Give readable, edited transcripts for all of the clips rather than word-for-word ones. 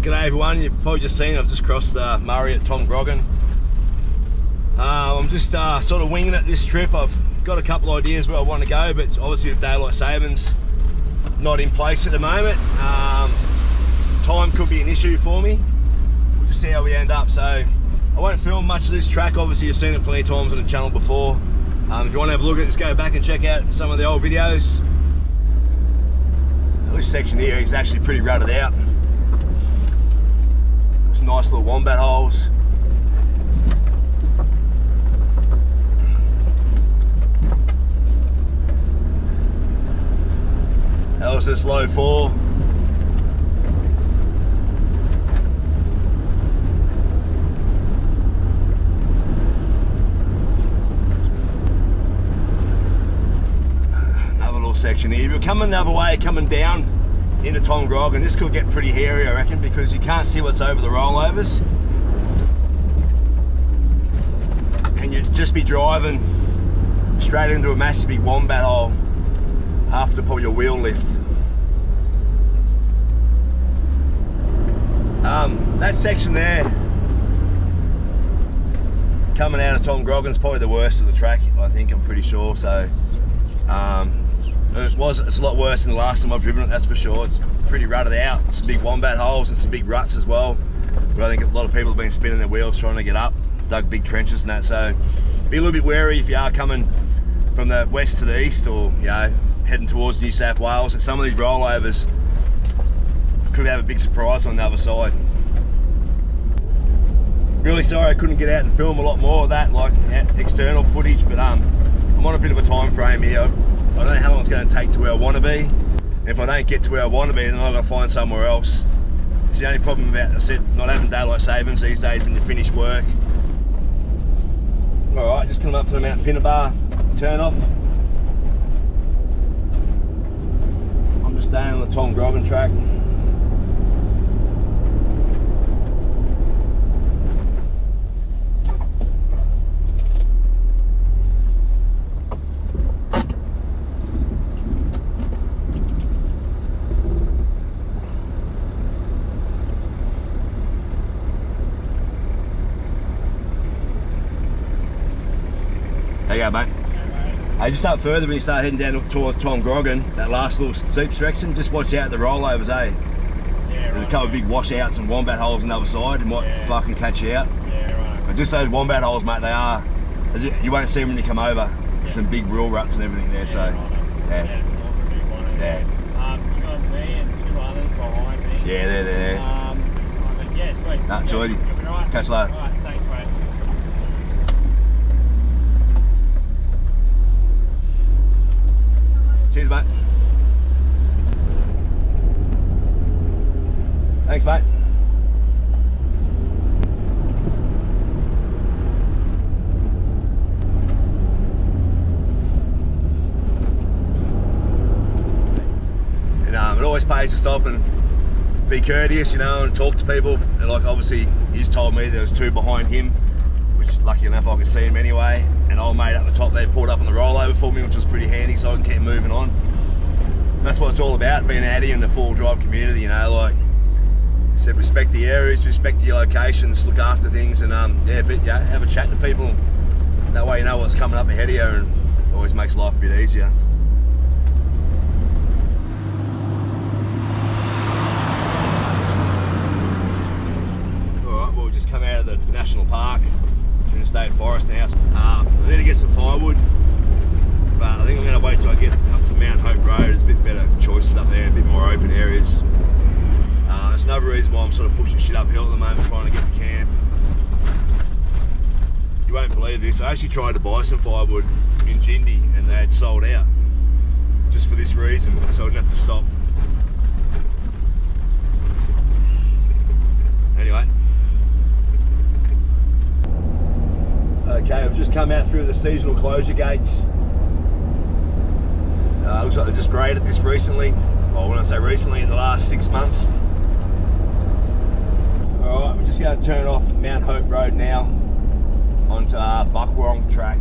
G'day everyone, you've probably just seen I've just crossed Murray at Tom Groggin. I'm just sort of winging it this trip. I've got a couple ideas where I want to go, but obviously with daylight savings not in place at the moment, time could be an issue for me. We'll just see how we end up. So I won't film much of this track. Obviously you've seen it plenty of times on the channel before. If you want to have a look at it, just go back and check out some of the old videos. This section here is actually pretty rutted out. Some nice little wombat holes. How's this low 4? Another little section here. If you're coming the other way, coming down into Tom Groggin, this could get pretty hairy, I reckon, because you can't see what's over the rollovers, and you'd just be driving straight into a massive big wombat hole after probably your wheel lift. That section there coming out of Tom Groggin is probably the worst of the track, I think, I'm pretty sure. So it's a lot worse than the last time I've driven it, that's for sure. It's pretty rutted out, some big wombat holes and some big ruts as well, where I think a lot of people have been spinning their wheels trying to get up, dug big trenches and that. So be a little bit wary if you are coming from the west to the east, or heading towards New South Wales, that some of these rollovers could have a big surprise on the other side. Really sorry I couldn't get out and film a lot more of that, like external footage, but I'm on a bit of a time frame here. I don't know how long it's going to take to where I want to be. And if I don't get to where I want to be, then I've got to find somewhere else. It's the only problem about, I said, not having daylight savings these days when you finish work. Alright, just coming up to the Mount Pinnabar turn off. I'm just staying on the Tom Groggin track. There you go, mate. Hey, just up further, when you start heading down towards Tom Groggin, that last little steep section, just watch out the rollovers, eh? Yeah, there's a couple of big washouts and wombat holes on the other side, it might fucking catch you out. Yeah, right. But just those wombat holes, mate, they are, you won't see them when you come over. Yeah. Some big wheel ruts and everything there, so, right. Yeah. You got me and 2 others behind me. Yeah, they're there. Yeah, sweet. Nah, enjoy you. Right. Catch you later. All right, thanks, mate. Cheers, mate. Thanks, mate. And it always pays to stop and be courteous, and talk to people. And like, obviously, he's told me there was 2 behind him, which lucky enough I could see him anyway. And old mate up the top there pulled up on the rollover for me, which was pretty handy, so I can keep moving on. And that's what it's all about, being out here in the 4-wheel-drive community, like I said, respect the areas, respect your locations, look after things, and have a chat to people. That way you know what's coming up ahead of you, and it always makes life a bit easier. Alright, well, we've just come out of the national park, in the state forest now. I need to get some firewood, but I think I'm going to wait till I get up to Mount Hope Road. It's a bit better choices up there, a bit more open areas. That's another reason why I'm sort of pushing shit uphill at the moment, trying to get to camp. You won't believe this, I actually tried to buy some firewood in Jindy and they had sold out, just for this reason, so I didn't have to stop. Anyway. Okay, I've just come out through the seasonal closure gates. Looks like they just graded this recently. Well, when I say recently, in the last 6 months. Alright, we're just going to turn off Mount Hope Road now onto our Buckwong track.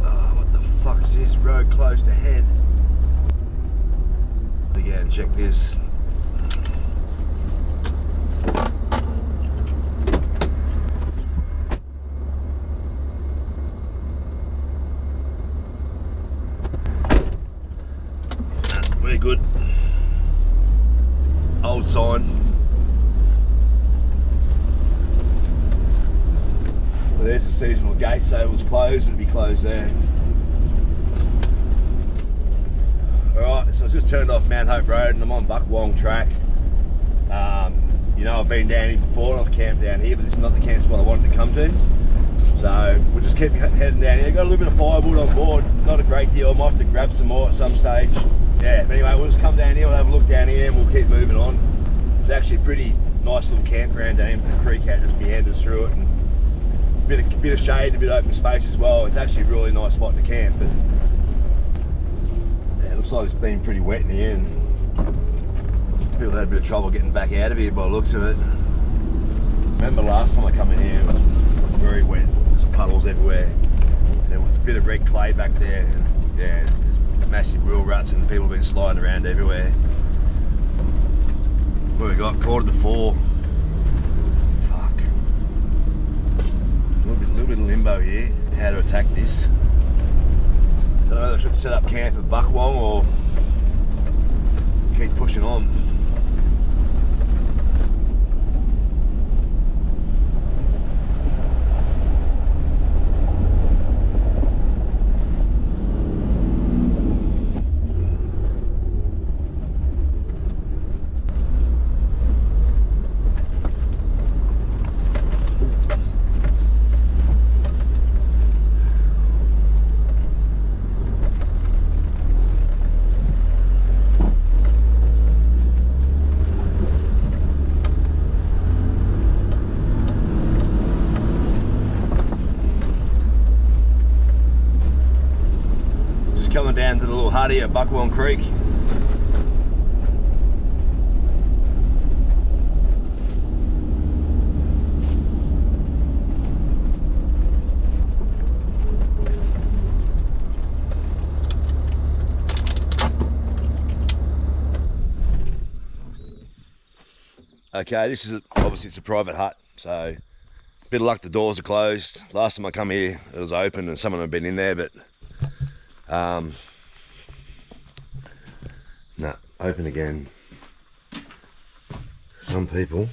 Oh, what the fuck's this? Road closed ahead. check this. Very good. Old sign. Well, there's the seasonal gate, so if it was closed, it'd be closed there. Alright, so I just turned off Mount Hope Road and I'm on Buckwong track. You know, I've been down here before and I've camped down here, but this is not the camp spot I wanted to come to. So we'll just keep heading down here. Got a little bit of firewood on board, not a great deal. I might have to grab some more at some stage. Yeah, but anyway, we'll just come down here, we'll have a look down here and we'll keep moving on. It's actually a pretty nice little campground down here for the creek that just meanders through it. And a bit of shade, a bit of open space as well. It's actually a really nice spot to camp. But yeah, it looks like it's been pretty wet in here and people had a bit of trouble getting back out of here by the looks of it. Remember last time I come in here, it was very wet. There's puddles everywhere. There was a bit of red clay back there. And yeah, there's massive wheel ruts and people have been sliding around everywhere. What we got? 3:45. Fuck. A little bit of limbo here. How to attack this. Don't know whether I should set up camp at Buckwong or keep pushing on. Coming down to the little hutty at Buckwong Creek. Okay, this is obviously it's a private hut, so bit of luck the doors are closed. Last time I come here it was open and someone had been in there, but no, open again. Some people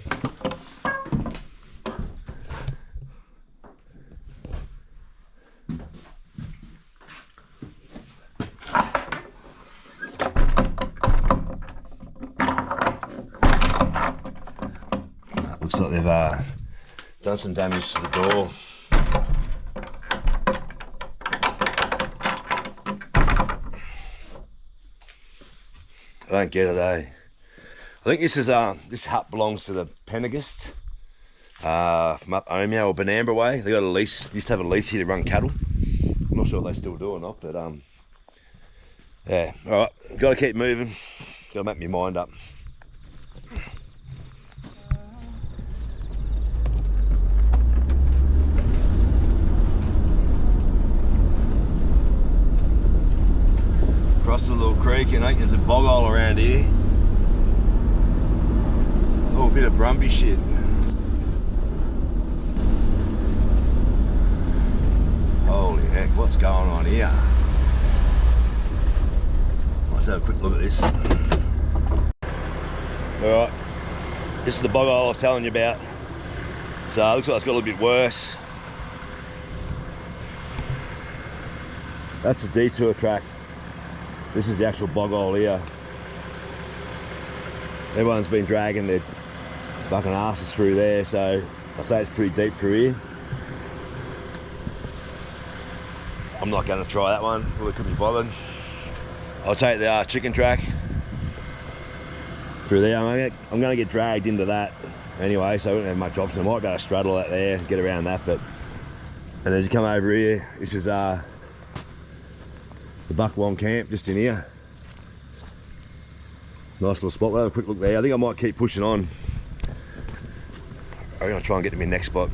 looks like they've done some damage to the door. I don't get it, eh? I think this is this hut belongs to the Pendergast from up Omeo or Benambra way. They got a lease. Used to have a lease here to run cattle. I'm not sure if they still do or not, but yeah. All right, got to keep moving. Got to make my mind up. Across the little creek, and I think there's a bog hole around here. Oh, a bit of brumpy shit. Holy heck, what's going on here? Let's have a quick look at this. Alright, this is the bog hole I was telling you about. So it looks like it's got a little bit worse. That's the detour track. This is the actual bog hole here. Everyone's been dragging their fucking asses through there, so I say it's pretty deep through here. I'm not going to try that one, really couldn't be bothered. I'll take the chicken track through there. I'm going to get dragged into that anyway, so I won't have much option. I might be able to straddle that there, get around that, but... And as you come over here, this is the Buckwong camp, just in here. Nice little spot. We'll have a quick look there. I think I might keep pushing on. I'm going to try and get to my next spot.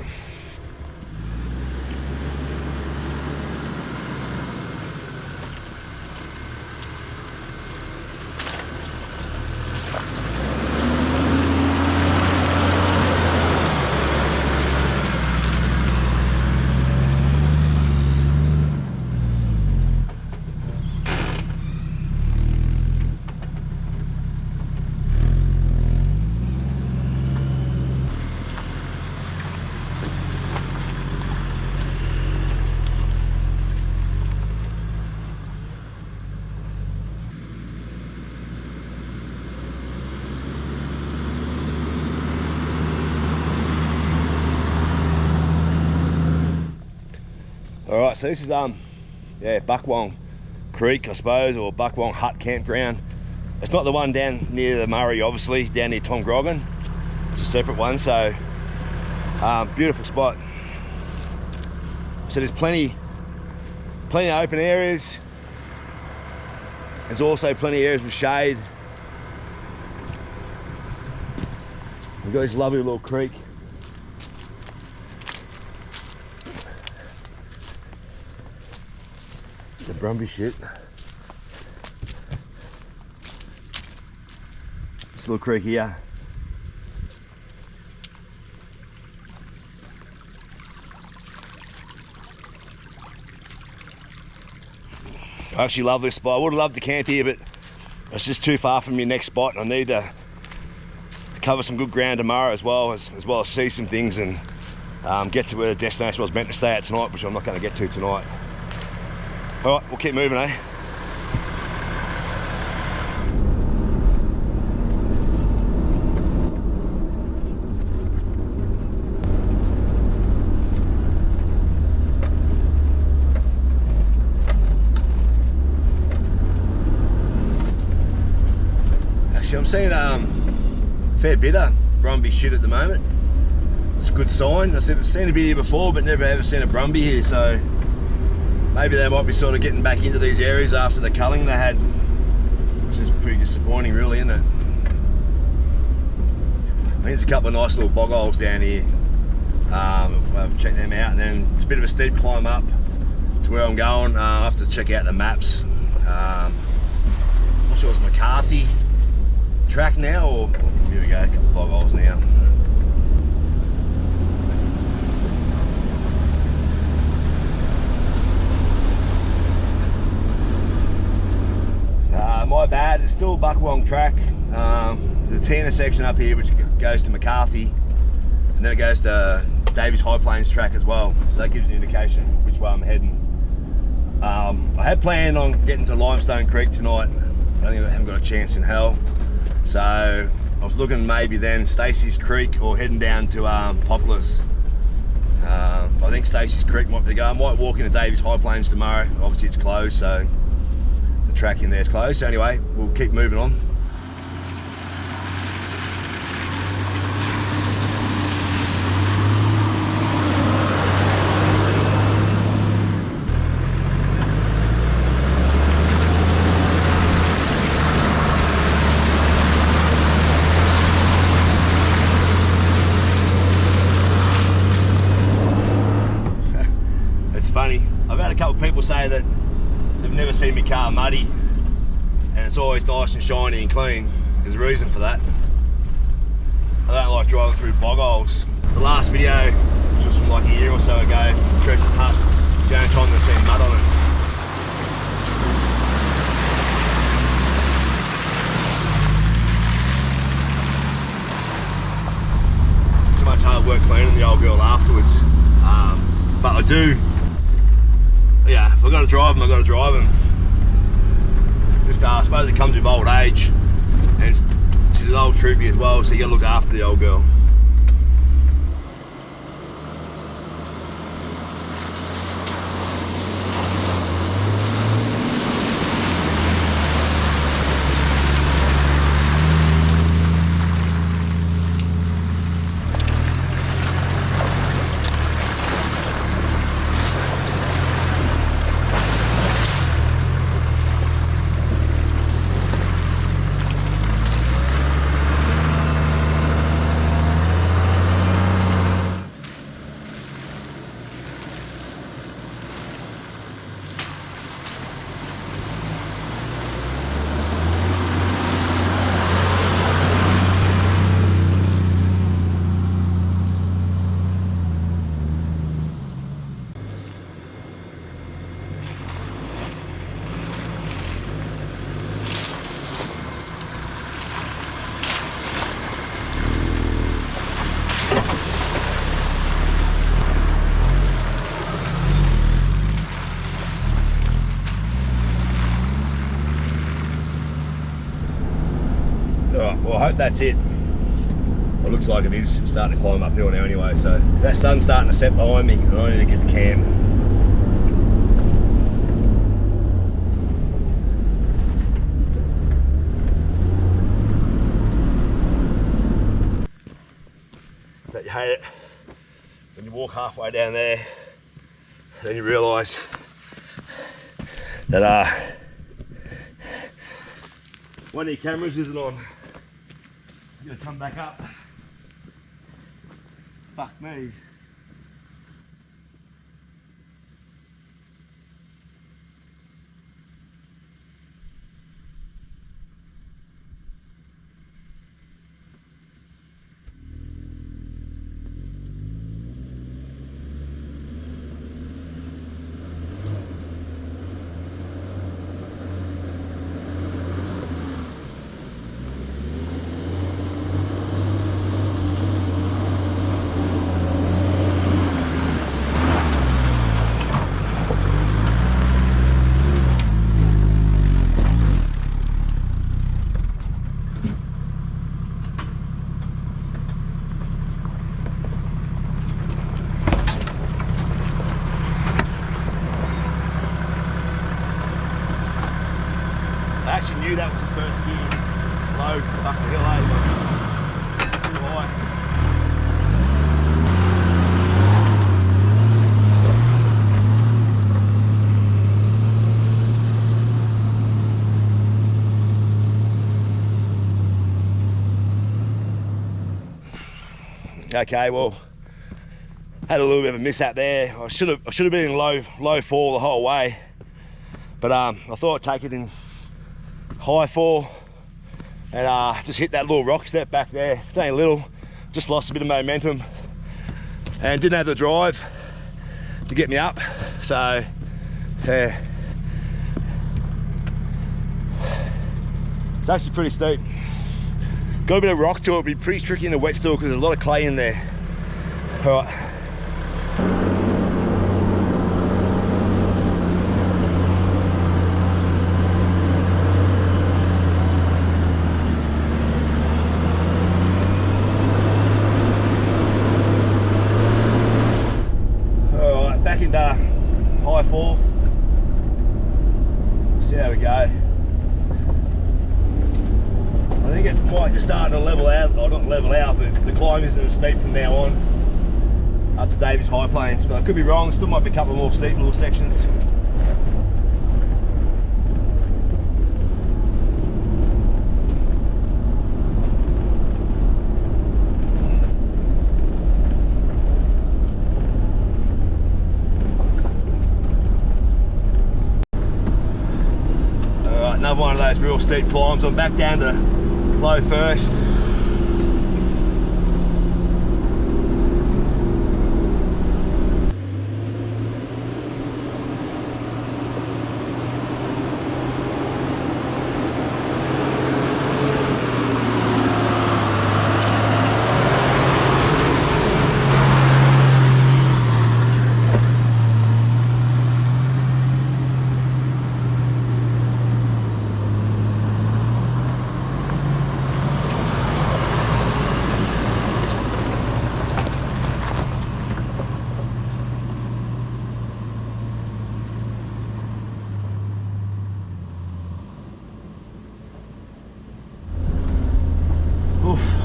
Alright, so this is yeah, Buckwong Creek, I suppose, or Buckwong Hut Campground. It's not the one down near the Murray, obviously, down near Tom Groggin. It's a separate one, so beautiful spot. So there's plenty of open areas. There's also plenty of areas with shade. We've got this lovely little creek. The Brumby shit. This little creek here. I actually love this spot. I would have loved to camp here, but it's just too far from your next spot. I need to cover some good ground tomorrow as well as see some things and get to where the destination I was meant to stay at tonight, which I'm not going to get to tonight. All right, we'll keep moving, eh? Actually, I'm seeing a fair bit of Brumby shit at the moment. It's a good sign. I've seen a bit here before, but never ever seen a Brumby here, so maybe they might be sort of getting back into these areas after the culling they had, which is pretty disappointing, really, isn't it? I think there's a couple of nice little bog holes down here. I've checked them out, and then it's a bit of a steep climb up to where I'm going. I have to check out the maps. I'm not sure it's McCarthy track now, or here we go, a couple of bog holes now. My bad, it's still Buckwong track. There's a T section up here which goes to McCarthy, and then it goes to Davies High Plains track as well, so that gives you an indication which way I'm heading. I had planned on getting to Limestone Creek tonight, but I haven't got a chance in hell, so I was looking maybe then Stacey's Creek or heading down to Poplars. I think Stacey's Creek might be the go. I might walk into Davies High Plains tomorrow. Obviously it's closed, so track in there is closed. So anyway, we'll keep moving on. It's funny. I've had a couple of people say that they've never seen my car muddy, and it's always nice and shiny and clean. There's a reason for that. I don't like driving through bog holes. The last video, which was from like a year or so ago, Treasure's Hut, it's the only time they've seen mud on it. Too much hard work cleaning the old girl afterwards. But I do, yeah, if I've got to drive them, I've got to drive them. It's just, I suppose it comes with old age, and she's an old Troopy as well, so you got to look after the old girl. Alright, well I hope that's it. Well, it looks like it is. I'm starting to climb uphill now anyway, so that sun's starting to set behind me and I need to get to camp. hate it when you walk halfway down there, then you realise that one of your cameras isn't on. I'm gonna come back up. Fuck me. I actually knew that was the first gear low fucking hill, too high. Okay, well, had a little bit of a mishap there. I should have been in low four the whole way, but I thought I'd take it in high four and just hit that little rock step back there. It's only a little, just lost a bit of momentum and didn't have the drive to get me up. So yeah, it's actually pretty steep. Got a bit of rock to it, it'll be pretty tricky in the wet still because there's a lot of clay in there. All right. Back into high four. See how we go. I think it might just start to level out, or not level out, but the climb isn't as steep from now on up to Davies High Plains. But I could be wrong, still might be a couple more steep little sections. Another one of those real steep climbs. I'm back down to low first.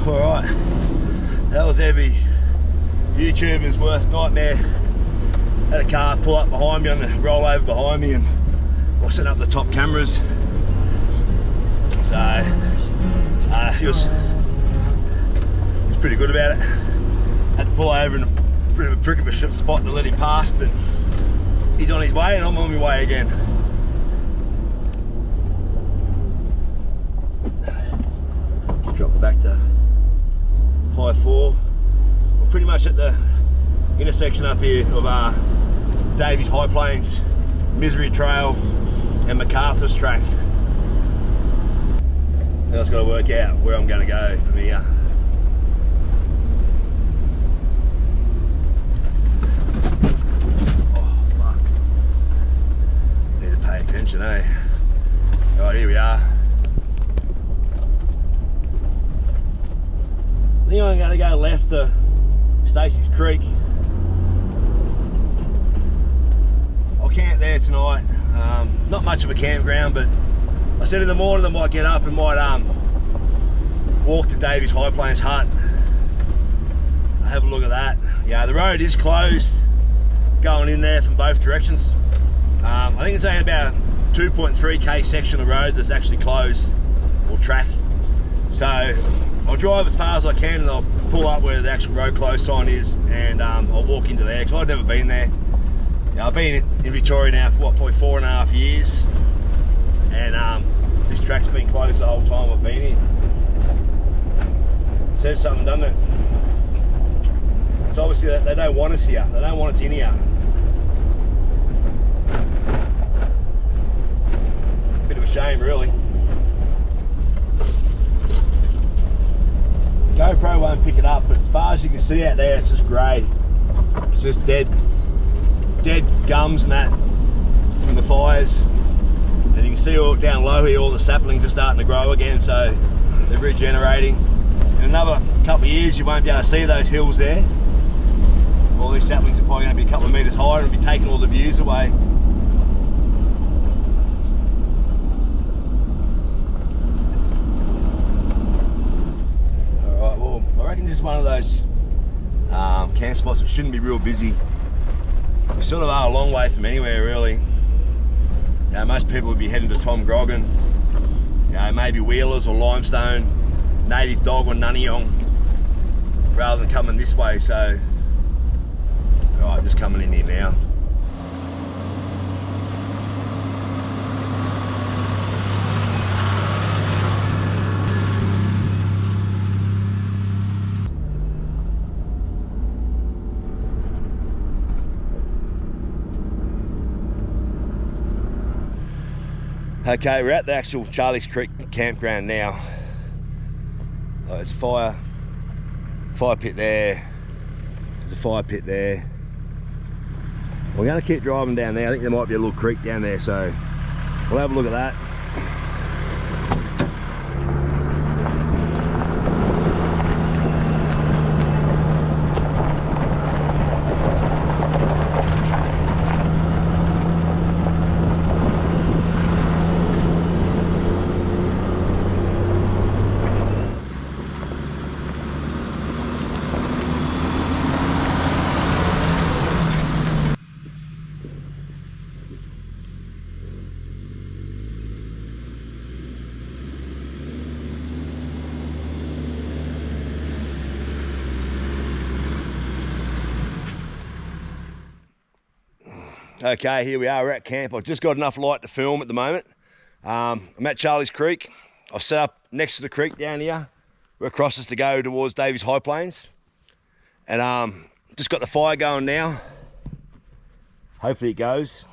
Alright, that was heavy. YouTuber's worst nightmare. Had a car pull up behind me on the rollover behind me and we're setting up the top cameras. So he was pretty good about it. Had to pull over in a bit of a prick of a spot to let him pass, but he's on his way and I'm on my way again. Let's drop it back to high four. We're pretty much at the intersection up here of Davies High Plains, Misery Trail and MacArthur's track. Now I've got to work out where I'm going to go from here. Oh fuck, need to pay attention, eh? Alright, here we are. I think I'm going to go left to Stacey's Creek. I'll camp there tonight. Not much of a campground, but I said in the morning I might get up and might walk to Davies High Plains hut. have a look at that. Yeah, the road is closed going in there from both directions. I think it's only about a 2.3k section of road that's actually closed, or track. So I'll drive as far as I can and I'll pull up where the actual road closed sign is, and I'll walk into there, because I've never been there. Yeah, I've been in Victoria now for what, probably 4.5 years, and this track's been closed the whole time I've been here. Says something, doesn't it? It's obviously that they don't want us here. They don't want us in here. Bit of a shame, really. GoPro won't pick it up, but as far as you can see out there, it's just grey. It's just dead gums and that from the fires. And you can see all down low here, all the saplings are starting to grow again, so they're regenerating. In another couple of years, you won't be able to see those hills there. All these saplings are probably going to be a couple of metres higher and be taking all the views away. Alright, well, I reckon this is one of those camp spots that shouldn't be real busy. We sort of are a long way from anywhere, really. You know, most people would be heading to Tom Groggin, you know, maybe Wheelers or Limestone, Native Dog or Nunnyong, rather than coming this way. So alright, just coming in here now. Okay, we're at the actual Charlie's Creek campground now. There's a fire pit there. There's a fire pit there. We're going to keep driving down there. I think there might be a little creek down there, so we'll have a look at that. Okay, here we are, we're at camp. I've just got enough light to film at the moment. I'm at Charlie's Creek. I've set up next to the creek down here, where it crosses to go towards Davies High Plains. And just got the fire going now. Hopefully it goes.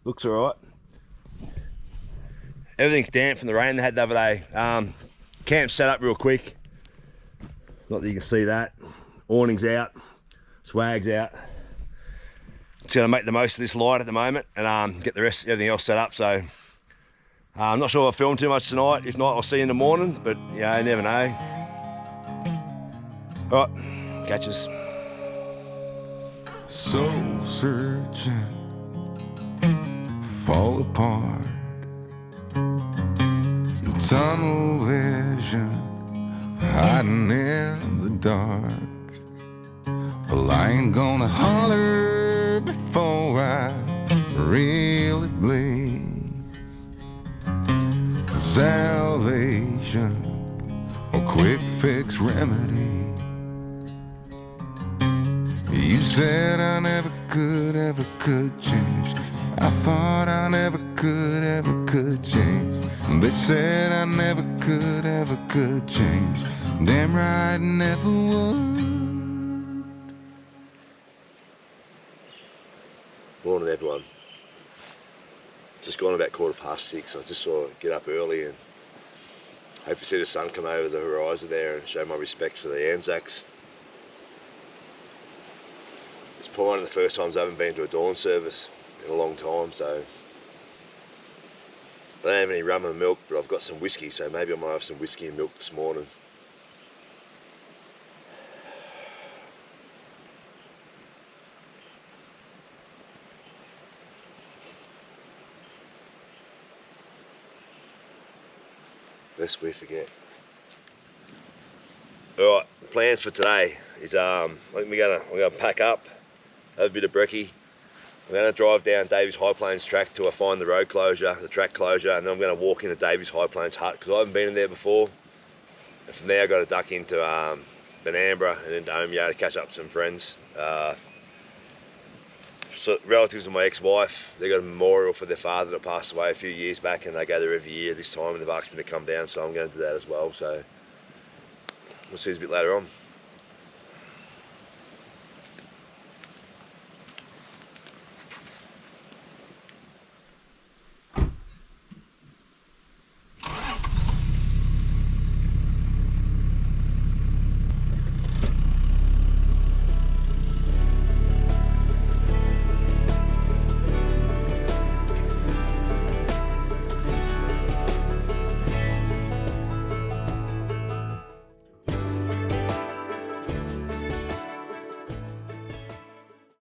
Looks all right. Everything's damp from the rain they had the other day. Camp's set up real quick. Not that you can see that. Awning's out, swag's out. Just going to make the most of this light at the moment and get the rest, everything else set up. So I'm not sure if I'll film too much tonight. If not, I'll see you in the morning, but yeah, you never know. All right, catch us. Soul searching, fall apart, tunnel vision, hiding in the dark. Well, I ain't gonna holler before I really bleed. Salvation or quick fix remedy. You said I never could change. I thought I never could change. They said I never could change. Damn right, never would. Morning everyone. Just gone about 6:15. I just saw it get up early and hope to see the sun come over the horizon there and show my respect for the Anzacs. It's probably one of the first times I haven't been to a dawn service in a long time, so I don't have any rum and milk, but I've got some whiskey, so maybe I might have some whiskey and milk this morning. Lest we forget. Alright, plans for today is I think we're gonna pack up, have a bit of brekkie. I'm gonna drive down Davies High Plains track till I find the road closure, the track closure, and then I'm gonna walk into Davies High Plains hut because I haven't been in there before. And from there I got to duck into Benambra and then to Omeo to catch up with some friends. So relatives of my ex-wife, they got a memorial for their father that passed away a few years back, and they go there every year this time, and they've asked me to come down, so I'm going to do that as well. So we'll see you a bit later on.